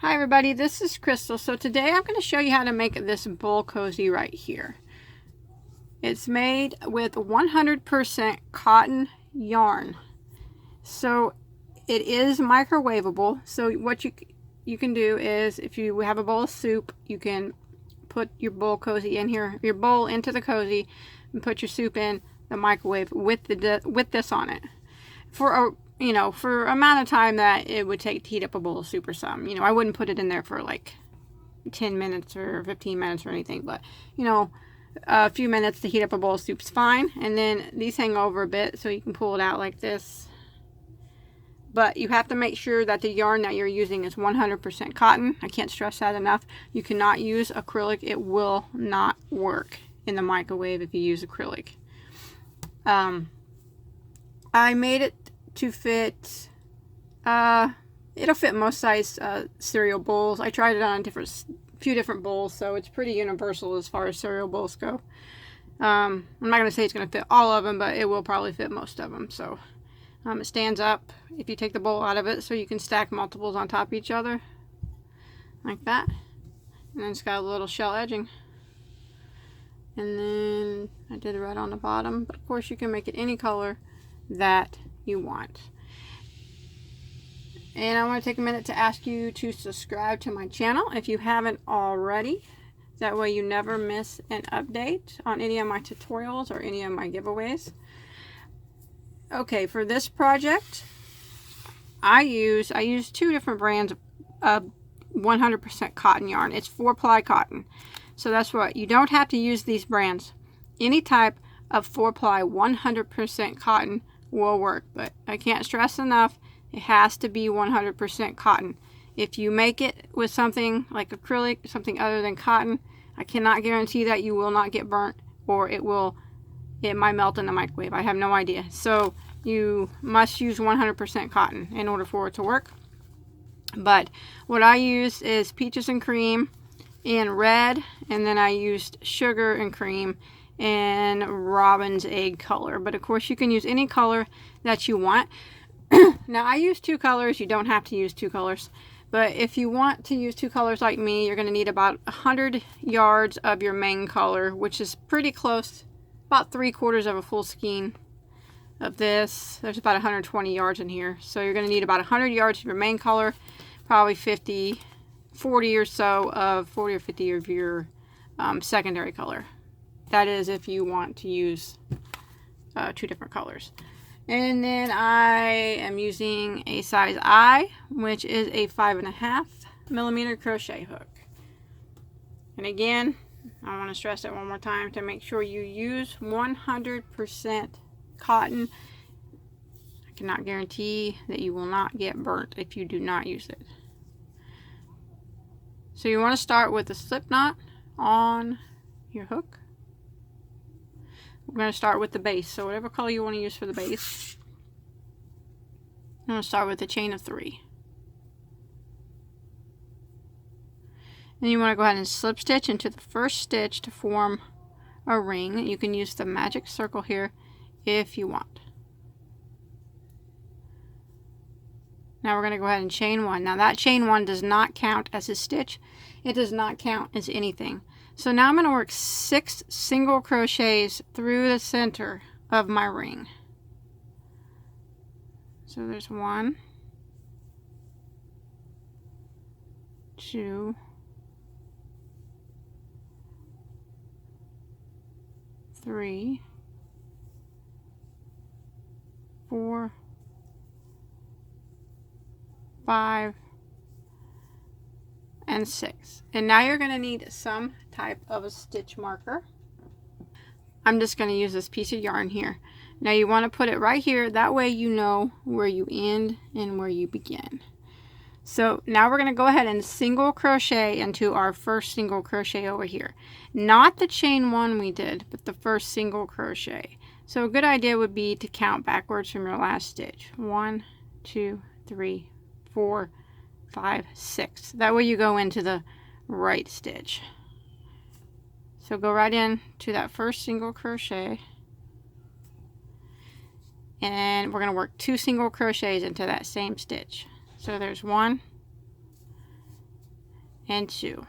Hi everybody, this is Crystal. So today I'm going to show you how to make this bowl cozy right here. It's made with 100% cotton yarn. So it is microwavable. So what you can do is, if you have a bowl of soup, you can put your bowl cozy in here, your bowl into the cozy, and put your soup in the microwave with this on it for a for amount of time that it would take to heat up a bowl of soup or something. I wouldn't put it in there for like 10 minutes or 15 minutes or anything, but a few minutes to heat up a bowl of soup is fine. And then these hang over a bit, so you can pull it out like this. But you have to make sure that the yarn that you're using is 100% cotton. I can't stress that enough. You cannot use acrylic. It will not work in the microwave if you use acrylic. I made it to fit, it'll fit most size cereal bowls. I tried it on a few different bowls, so it's pretty universal as far as cereal bowls go. I'm not going to say it's going to fit all of them, but it will probably fit most of them. So it stands up if you take the bowl out of it, so you can stack multiples on top of each other like that. And then it's got a little shell edging. And then I did it right on the bottom, but of course you can make it any color that you want. And I want to take a minute to ask you to subscribe to my channel if you haven't already. That way you never miss an update on any of my tutorials or any of my giveaways. Okay, for this project I use two different brands of 100% cotton yarn. It's 4-ply cotton. So that's what, you don't have to use these brands. Any type of 4-ply 100% cotton will work, but I can't stress enough, it has to be 100% cotton. If you make it with something like acrylic, something other than cotton, I cannot guarantee that you will not get burnt, or it might melt in the microwave. I have no idea. So you must use 100% cotton in order for it to work. But what I use is peaches and cream in red, and then I used sugar and cream and robin's egg color. But of course you can use any color that you want. Now I use 2 colors. You don't have to use 2 colors, but if you want to use 2 colors like me, you're going to need about 100 yards of your main color, which is pretty close, about 3/4 of a full skein of this. There's about 120 yards in here, so you're going to need about 100 yards of your main color, probably 40 or 50 of your secondary color. That is if you want to use 2 different colors. And then I am using a size I, which is a 5.5mm crochet hook. And again, I want to stress it one more time to make sure you use 100% cotton. I cannot guarantee that you will not get burnt if you do not use it. So you want to start with a slip knot on your hook. We're going to start with the base, so whatever color you want to use for the base. I'm going to start with a chain of 3. And you want to go ahead and slip stitch into the first stitch to form a ring. You can use the magic circle here if you want. Now we're going to go ahead and chain 1. Now that chain 1 does not count as a stitch. It does not count as anything. So now I'm going to work 6 single crochets through the center of my ring. So there's 1, 2, 3, 4, 5, and 6. And now you're going to need some type of a stitch marker. I'm just going to use this piece of yarn here. Now you want to put it right here, that way you know where you end and where you begin. So now we're going to go ahead and single crochet into our first single crochet over here. Not the chain 1 we did, but the first single crochet. So a good idea would be to count backwards from your last stitch. 1, 2, 3, 4, 5, 6. That way you go into the right stitch. So go right in to that first single crochet, and we're going to work 2 single crochets into that same stitch. So there's 1 and 2.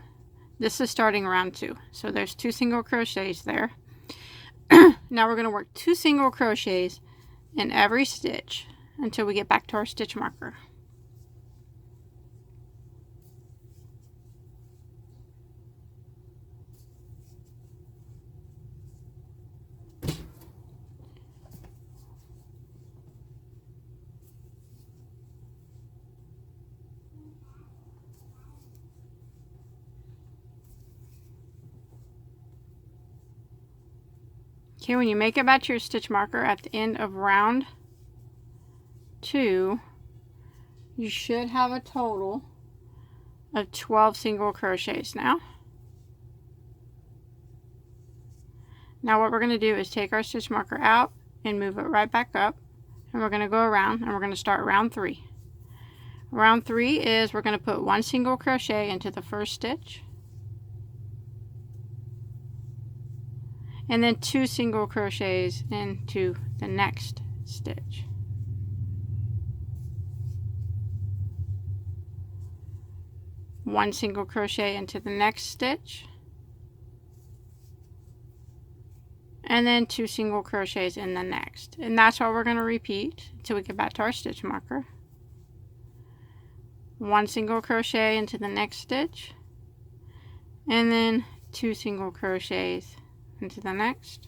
This is starting round 2. So there's 2 single crochets there. Now we're going to work 2 single crochets in every stitch until we get back to our stitch marker. Okay, when you make it back to your stitch marker at the end of round 2, you should have a total of 12 single crochets now. Now what we're going to do is take our stitch marker out and move it right back up, and we're going to go around and we're going to start round 3. Round 3 is we're going to put 1 single crochet into the first stitch, and then 2 single crochets into the next stitch. One single crochet into the next stitch, and then 2 single crochets in the next. And that's what we're going to repeat until we get back to our stitch marker. 1 single crochet into the next stitch, and then 2 single crochets into the next.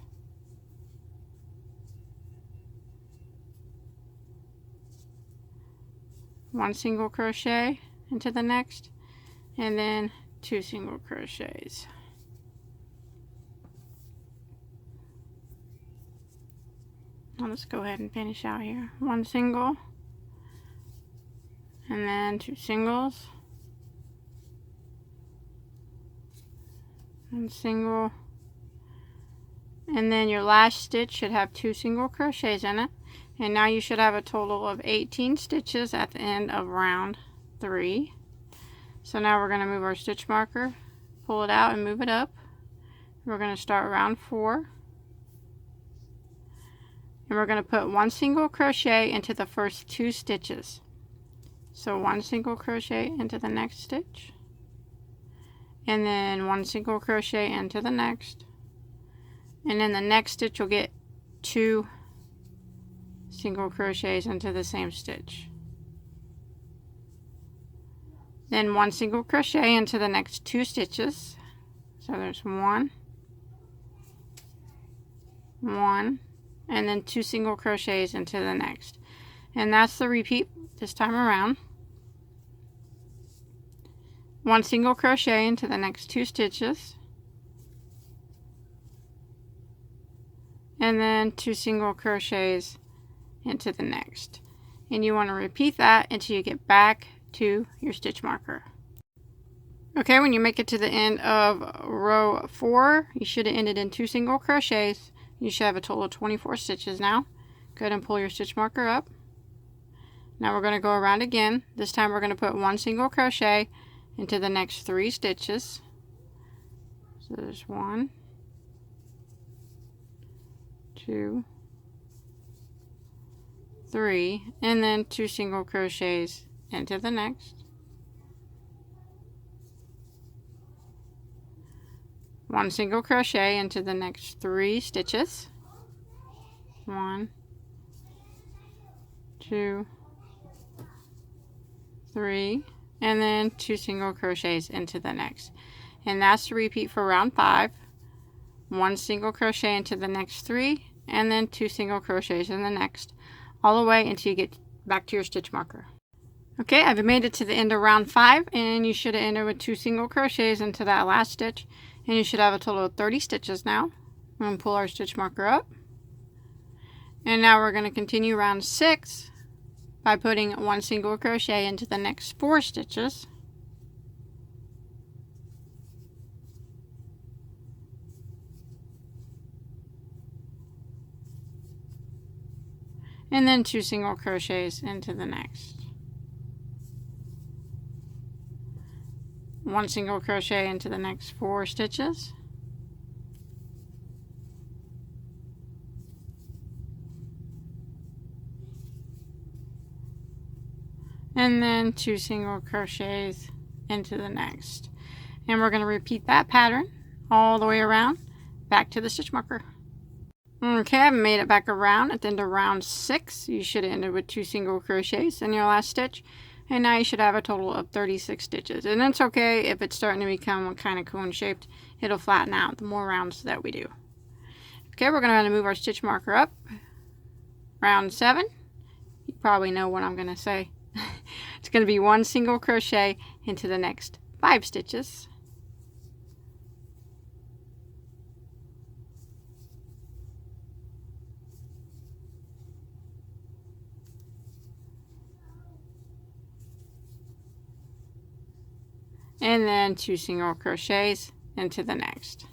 One single crochet into the next, and then 2 single crochets. Now let's go ahead and finish out here. 1 single, and then 2 singles, 1 single, and then your last stitch should have 2 single crochets in it, and now you should have a total of 18 stitches at the end of round 3. So now we're going to move our stitch marker, pull it out and move it up. We're going to start round 4, and we're going to put 1 single crochet into the first 2 stitches. So 1 single crochet into the next stitch, and then 1 single crochet into the next, and in the next stitch you'll get 2 single crochets into the same stitch. Then 1 single crochet into the next 2 stitches. So there's 1, and then 2 single crochets into the next. And that's the repeat this time around. 1 single crochet into the next 2 stitches, and then 2 single crochets into the next. And you want to repeat that until you get back to your stitch marker. Okay, when you make it to the end of row 4, you should have ended in 2 single crochets. You should have a total of 24 stitches now. Go ahead and pull your stitch marker up. Now we're going to go around again. This time we're going to put 1 single crochet into the next 3 stitches. So there's 1, 2, 3, and then 2 single crochets into the next. 1 single crochet into the next 3 stitches. 1, 2, 3, and then 2 single crochets into the next. And that's the repeat for round 5. 1 single crochet into the next 3, and then 2 single crochets in the next, all the way until you get back to your stitch marker. Okay, I've made it to the end of round 5, and you should have ended with 2 single crochets into that last stitch, and you should have a total of 30 stitches now. We're going to pull our stitch marker up, and now we're going to continue round 6 by putting 1 single crochet into the next 4 stitches, and then 2 single crochets into the next. 1 single crochet into the next 4 stitches, and then 2 single crochets into the next. And we're going to repeat that pattern all the way around back to the stitch marker. Okay, I've made it back around. At the end of round 6, you should have ended with 2 single crochets in your last stitch. And now you should have a total of 36 stitches. And it's okay if it's starting to become kind of cone shaped. It'll flatten out the more rounds that we do. Okay, we're going to move our stitch marker up. Round 7. You probably know what I'm going to say. It's going to be 1 single crochet into the next 5 stitches. And then 2 single crochets into the next.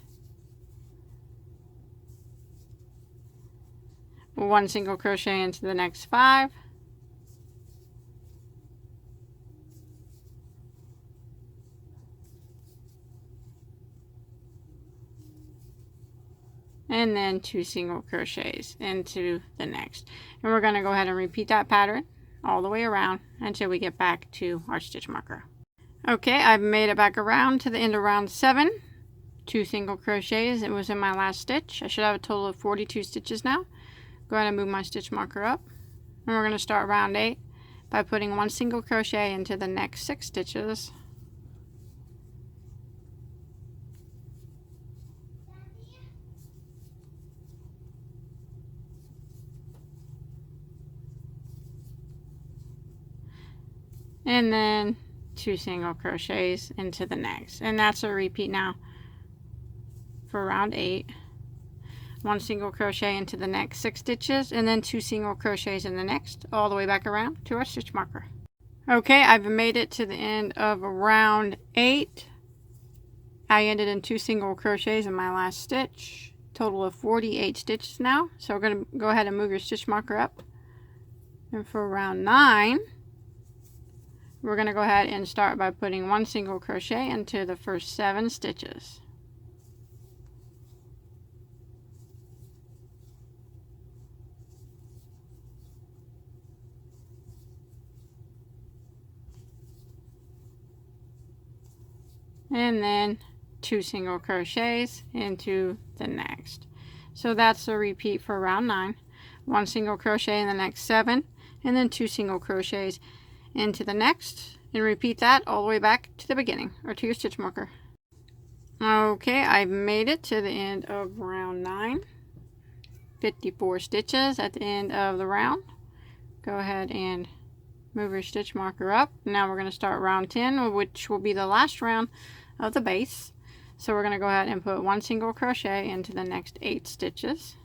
1 single crochet into the next 5. And then 2 single crochets into the next. And we're going to go ahead and repeat that pattern all the way around until we get back to our stitch marker. Okay, I've made it back around to the end of round 7. 2 single crochets. It was in my last stitch. I should have a total of 42 stitches now. Go ahead and move my stitch marker up. And we're going to start round 8 by putting 1 single crochet into the next 6 stitches. And then 2 single crochets into the next. And that's a repeat now for round 8. 1 single crochet into the next 6 stitches, and then 2 single crochets in the next, all the way back around to our stitch marker. Okay, I've made it to the end of round 8. I ended in 2 single crochets in my last stitch. Total of 48 stitches now. So we're going to go ahead and move your stitch marker up. And for round 9, we're going to go ahead and start by putting 1 single crochet into the first 7 stitches. And then 2 single crochets into the next. So that's a repeat for round 9. 1 single crochet in the next 7, and then 2 single crochets into the next, and repeat that all the way back to the beginning, or to your stitch marker. Okay, I've made it to the end of round 9. 54 stitches at the end of the round. Go ahead and move your stitch marker up. Now we're going to start round 10, which will be the last round of the base. So we're going to go ahead and put 1 single crochet into the next 8 stitches.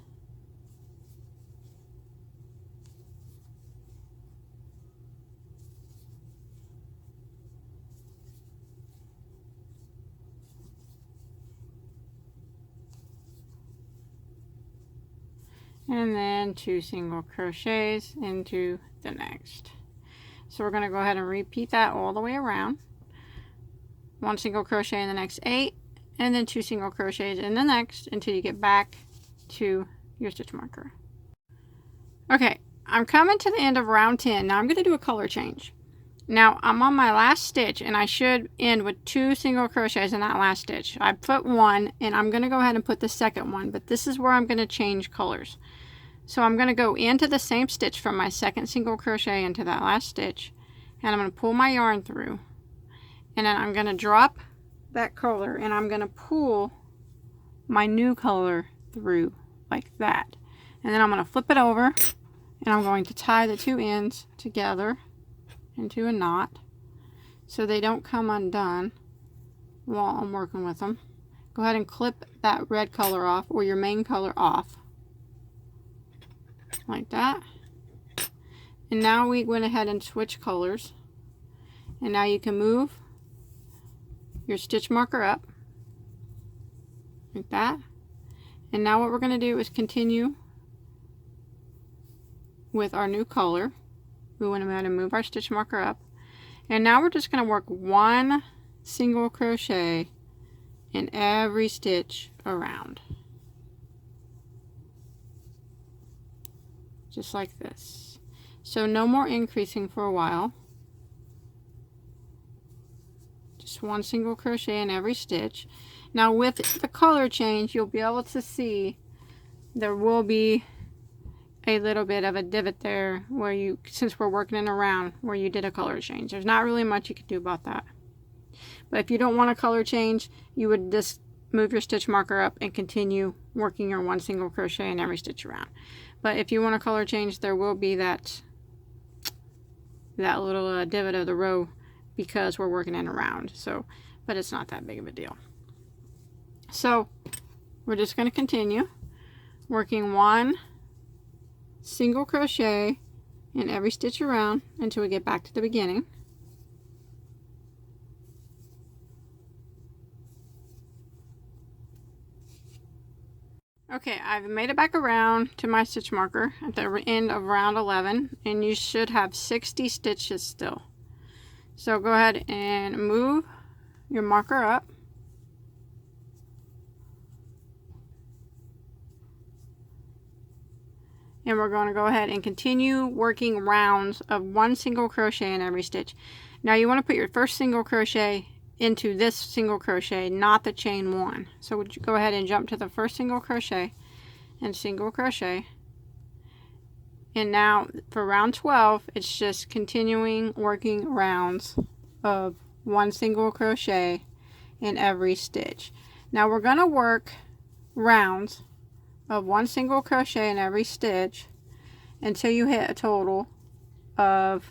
And then 2 single crochets into the next. So we're going to go ahead and repeat that all the way around. 1 single crochet in the next 8, and then 2 single crochets in the next until you get back to your stitch marker. Okay, I'm coming to the end of round 10. Now I'm going to do a color change. Now I'm on my last stitch, and I should end with 2 single crochets in that last stitch. I put 1, and I'm going to go ahead and put the second one, but this is where I'm going to change colors. So I'm going to go into the same stitch from my second single crochet into that last stitch, and I'm going to pull my yarn through, and then I'm going to drop that color, and I'm going to pull my new color through like that, and then I'm going to flip it over, and I'm going to tie the 2 ends together into a knot so they don't come undone while I'm working with them. Go ahead and clip that red color off, or your main color off, like that. And now we went ahead and switch colors, and now you can move your stitch marker up like that. And now what we're going to do is continue with our new color. We went ahead and move our stitch marker up, and now we're just going to work 1 single crochet in every stitch around, just like this. So no more increasing for a while. Just Just one single crochet in every stitch. Now with the color change, you'll be able to see there will be a little bit of a divot there where you, since we're working in a round, where you did a color change. There's not really much you can do about that. But if you don't want a color change, you would just move your stitch marker up and continue working your one single crochet in every stitch around. But if you want a color change, there will be that little divot of the row because we're working in a round. So, but it's not that big of a deal. So we're just going to continue working one single crochet in every stitch around until we get back to the beginning. Okay, I've made it back around to my stitch marker at the end of round 11, and you should have 60 stitches still. So go ahead and move your marker up. And we're going to go ahead and continue working rounds of one single crochet in every stitch. Now you want to put your first single crochet into this single crochet, not the chain one. So would you go ahead and jump to the first single crochet and single crochet. And now for round 12, it's just continuing working rounds of one single crochet in every stitch. Now we're going to work rounds of one single crochet in every stitch until you hit a total of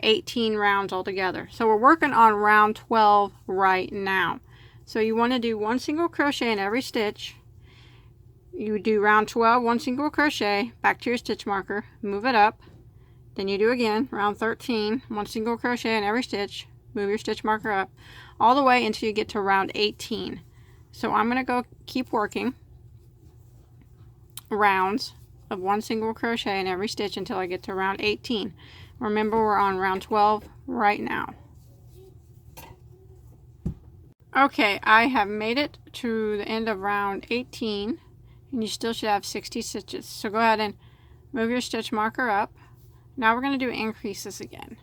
18 rounds altogether. So we're working on round 12 right now. So you want to do one single crochet in every stitch. You do round 12, one single crochet, back to your stitch marker, move it up. Then you do again round 13, one single crochet in every stitch, move your stitch marker up all the way until you get to round 18. So I'm going to go keep working rounds of one single crochet in every stitch until I get to round 18. Remember, we're on round 12 right now. Okay, I have made it to the end of round 18, and you still should have 60 stitches. So go ahead and move your stitch marker up. Now we're going to do increases again.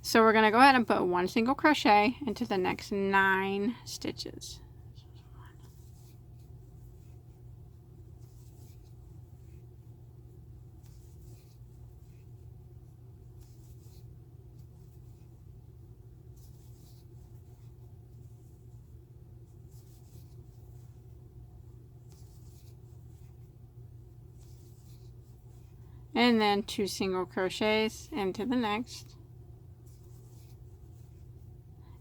So we're going to go ahead and put one single crochet into the next 9 stitches. And then 2 single crochets into the next,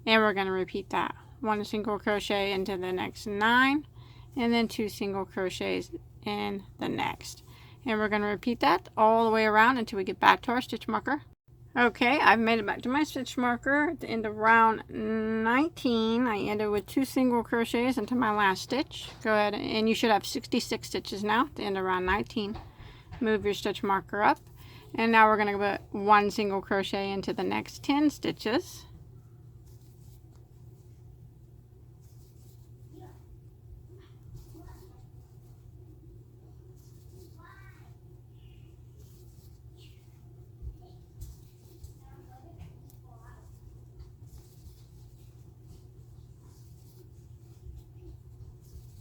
and we're going to repeat that. 1 single crochet into the next 9, and then 2 single crochets in the next, and we're going to repeat that all the way around until we get back to our stitch marker. Okay, I've made it back to my stitch marker at the end of round 19. I ended with 2 single crochets into my last stitch. Go ahead, and you should have 66 stitches now at the end of round 19. Move your stitch marker up, and now we're going to put 1 single crochet into the next 10 stitches.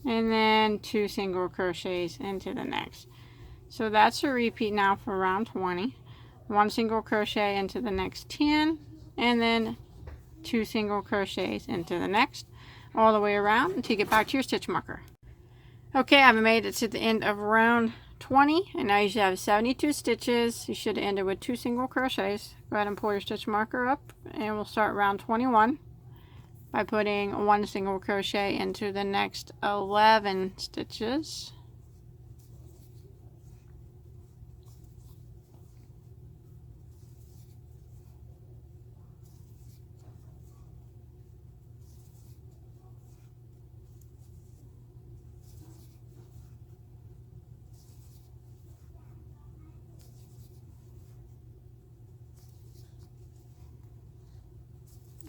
And then 2 single crochets into the next. So that's a repeat now for round 20. 1 single crochet into the next 10, and then 2 single crochets into the next, all the way around until you get back to your stitch marker. Okay, I've made it to the end of round 20, and now you should have 72 stitches. You should have ended with 2 single crochets. Go ahead and pull your stitch marker up, and we'll start round 21 by putting 1 single crochet into the next 11 stitches.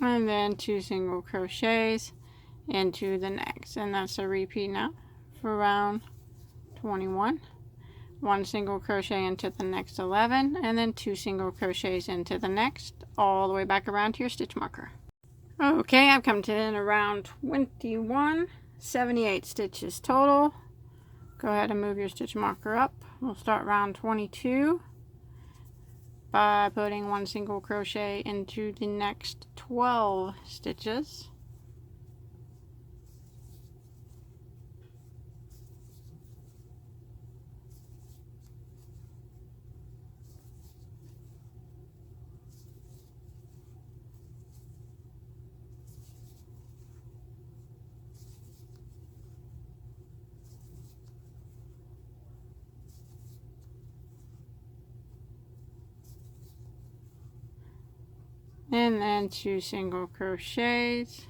And then 2 single crochets into the next, and that's a repeat now for round 21. 1 single crochet into the next 11, and then 2 single crochets into the next, all the way back around to your stitch marker. Okay, I've come to in around 21, 78 stitches total. Go ahead and move your stitch marker up. We'll start round 22 by putting 1 single crochet into the next 12 stitches. And then 2 single crochets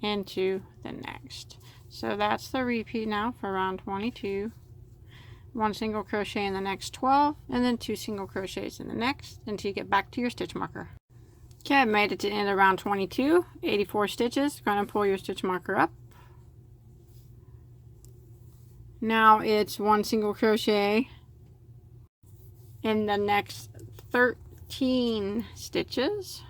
into the next. So that's the repeat now for round 22. 1 single crochet in the next 12, and then 2 single crochets in the next until you get back to your stitch marker. Okay, I've made it to the end of round 22, 84 stitches. Going to pull your stitch marker up. Now it's 1 single crochet in the next 13 stitches.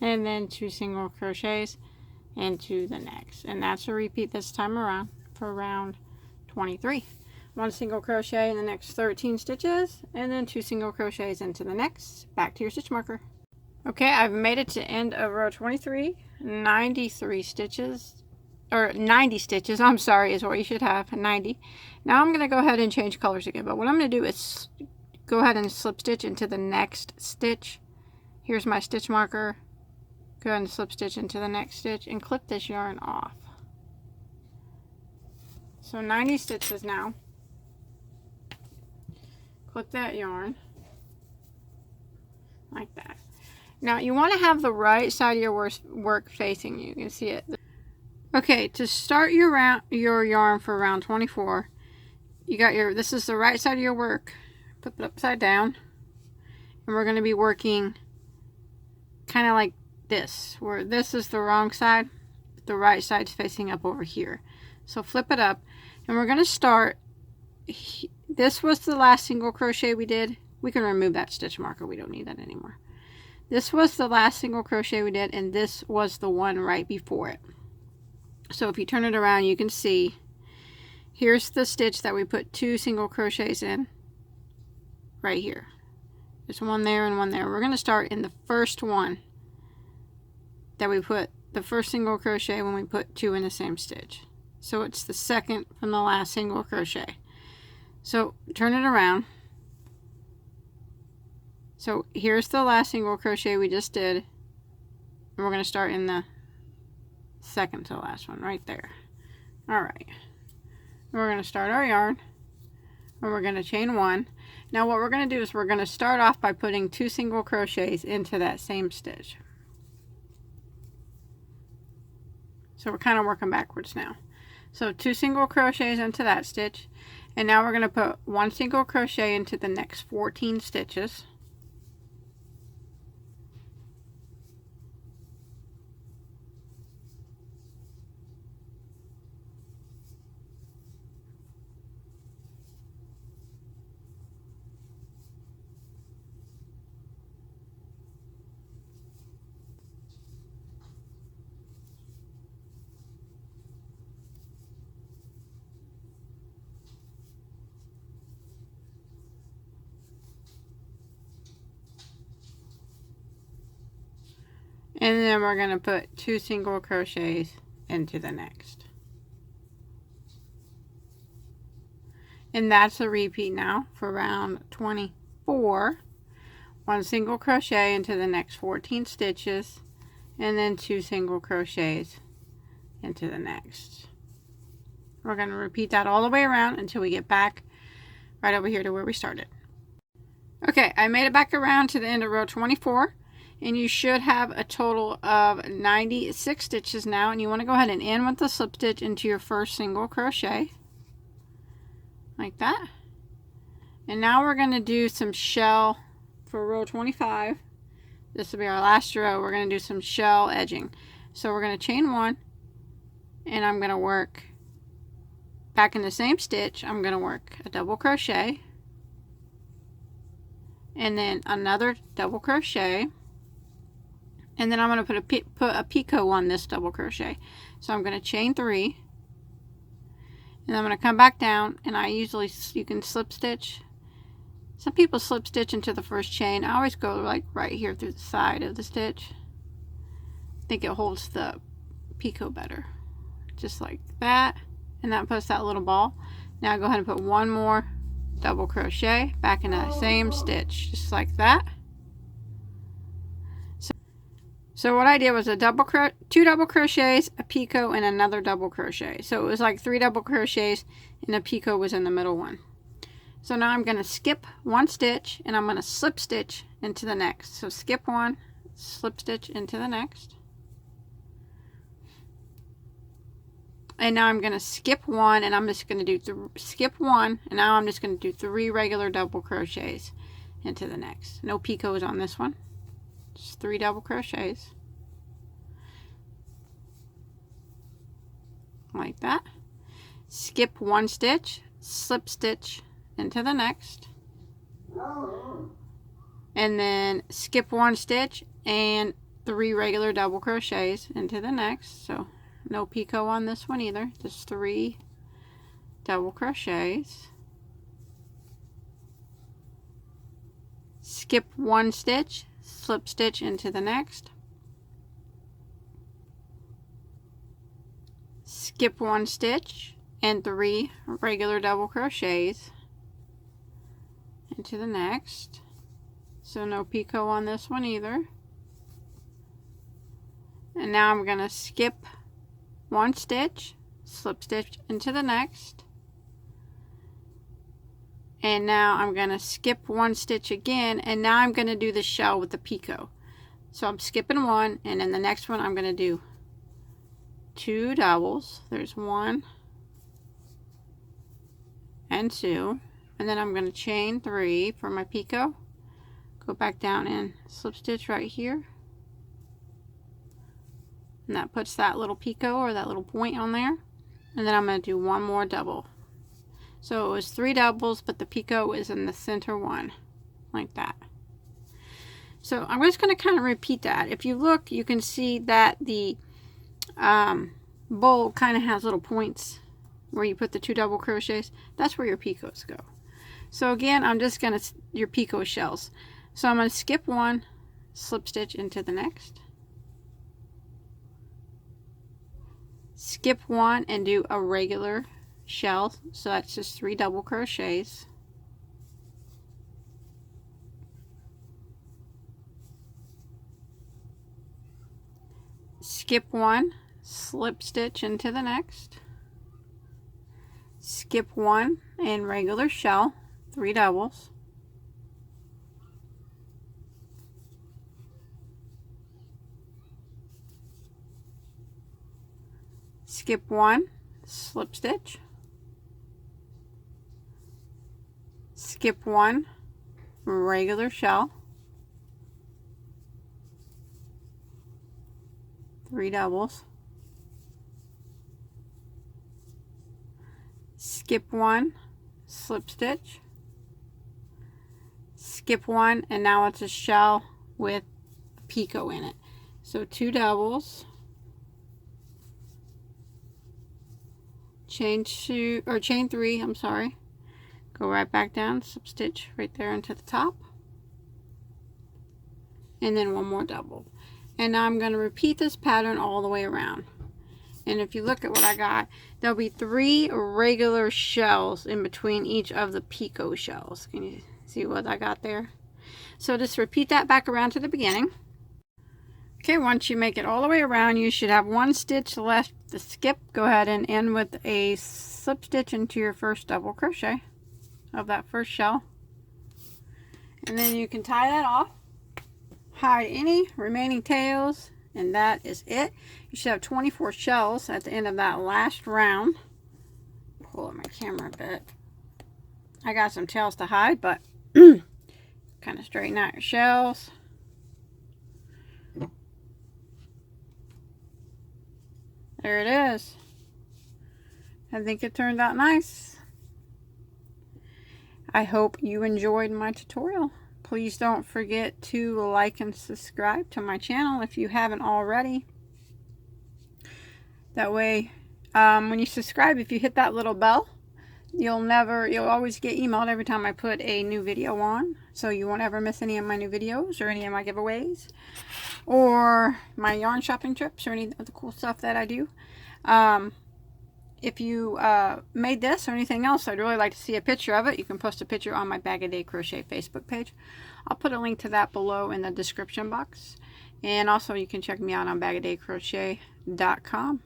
And then 2 single crochets into the next, and that's a repeat this time around for round 23. 1 single crochet in the next 13 stitches, and then 2 single crochets into the next. Back to your stitch marker. Okay, I've made it to end of row 23, 93 stitches, or 90 stitches, I'm sorry, is what you should have, 90. Now I'm going to go ahead and change colors again, but what I'm going to do is go ahead and slip stitch into the next stitch. Here's my stitch marker. Go ahead and slip stitch into the next stitch and clip this yarn off. So 90 stitches now. Clip that yarn like that. Now you want to have the right side of your work facing you. You can see it. Okay, to start your yarn for round 24, you got this is the right side of your work. Flip it upside down, and we're going to be working kind of like this, where this is the wrong side, the right side's facing up over here. So flip it up, and we're going to start. This was the last single crochet we did. We can remove that stitch marker, we don't need that anymore. This was the last single crochet we did, and this was the one right before it. So if you turn it around, you can see here's the stitch that we put 2 single crochets in right here. There's one there and one there. We're going to start in the first one that we put the first single crochet when we put 2 in the same stitch. So it's the second from the last single crochet. So turn it around. So here's the last single crochet we just did, and we're going to start in the second to the last one right there. Alright, we're going to start our yarn, and we're going to chain 1. Now what we're going to do is we're going to start off by putting 2 single crochets into that same stitch. So we're kind of working backwards now. So 2 single crochets into that stitch, and now we're going to put 1 single crochet into the next 14 stitches. And then we're going to put 2 single crochets into the next. And that's a repeat now for round 24. 1 single crochet into the next 14 stitches, and then 2 single crochets into the next. We're going to repeat that all the way around until we get back right over here to where we started. Okay, I made it back around to the end of row 24, and you should have a total of 96 stitches now, and you want to go ahead and end with the slip stitch into your first single crochet like that. And now we're going to do some shell for row 25. This will be our last row. We're going to do some shell edging. So we're going to chain 1, and I'm going to work back in the same stitch. I'm going to work a double crochet, and then another double crochet, and then I'm going to put a picot on this double crochet. So I'm going to chain 3, and I'm going to come back down, and you can slip stitch. Some people slip stitch into the first chain. I always go like right here through the side of the stitch. I think it holds the picot better. Just like that, and that puts that little ball. Now go ahead and put one more double crochet back in that same stitch, just like that. So what I did was 2 double crochets, a picot, and another double crochet. So it was like 3 double crochets, and the picot was in the middle one. So now I'm going to skip 1 stitch, and I'm going to slip stitch into the next. So skip 1, slip stitch into the next. And now I'm going to skip 1, and I'm just going to do skip 1, and now I'm just going to do 3 regular double crochets into the next. No picots on this one. Just 3 double crochets. Like that. Skip 1 stitch, slip stitch into the next. And then skip 1 stitch and 3 regular double crochets into the next. So no picot on this one either, just 3 double crochets. Skip 1 stitch, slip stitch into the next. Skip 1 stitch and 3 regular double crochets into the next. So no picot on this one either. And now I'm going to skip 1 stitch, slip stitch into the next, and now I'm going to skip 1 stitch again, and now I'm going to do the shell with the picot. So I'm skipping 1, and in the next one I'm going to do 2 doubles. There's 1 and 2, and then I'm going to chain 3 for my picot, go back down and slip stitch right here. And that puts that little picot or that little point on there. And then I'm going to do 1 more double. So it was 3 doubles, but the picot was in the center one, like that. So I'm just going to kind of repeat that. If you look, you can see that the bowl kind of has little points where you put the 2 double crochets. That's where your picots go. So again, I'm just going to, your picot shells. So I'm going to skip 1, slip stitch into the next. Skip 1 and do a regular shell, so that's just 3 double crochets. Skip 1, slip stitch into the next. Skip 1 and regular shell, 3 doubles. Skip 1, slip stitch. Skip 1, regular shell, 3 doubles. Skip 1, slip stitch. Skip 1, and now it's a shell with a picot in it. So 2 doubles. Chain 3, I'm sorry. Go right back down, slip stitch right there into the top. And then 1 more double. And now I'm going to repeat this pattern all the way around. And if you look at what I got, there'll be 3 regular shells in between each of the picot shells. Can you see what I got there? So just repeat that back around to the beginning. Okay, once you make it all the way around, you should have 1 stitch left to skip. Go ahead and end with a slip stitch into your first double crochet of that first shell. And then you can tie that off, hide any remaining tails, and that is it. You should have 24 shells at the end of that last round. Pull up my camera a bit. I got some tails to hide, but kind of straighten out your shells. There it is. I think it turned out nice. I hope you enjoyed my tutorial. Please don't forget to like and subscribe to my channel if you haven't already. That way, when you subscribe, if you hit that little bell, you'll always get emailed every time I put a new video on. So you won't ever miss any of my new videos or any of my giveaways or my yarn shopping trips or any of the cool stuff that I do. If you made this or anything else, I'd really like to see a picture of it. You can post a picture on my Bagoday Crochet Facebook page. I'll put a link to that below in the description box. And also you can check me out on bagodaycrochet.com.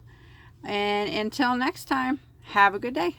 And until next time, have a good day.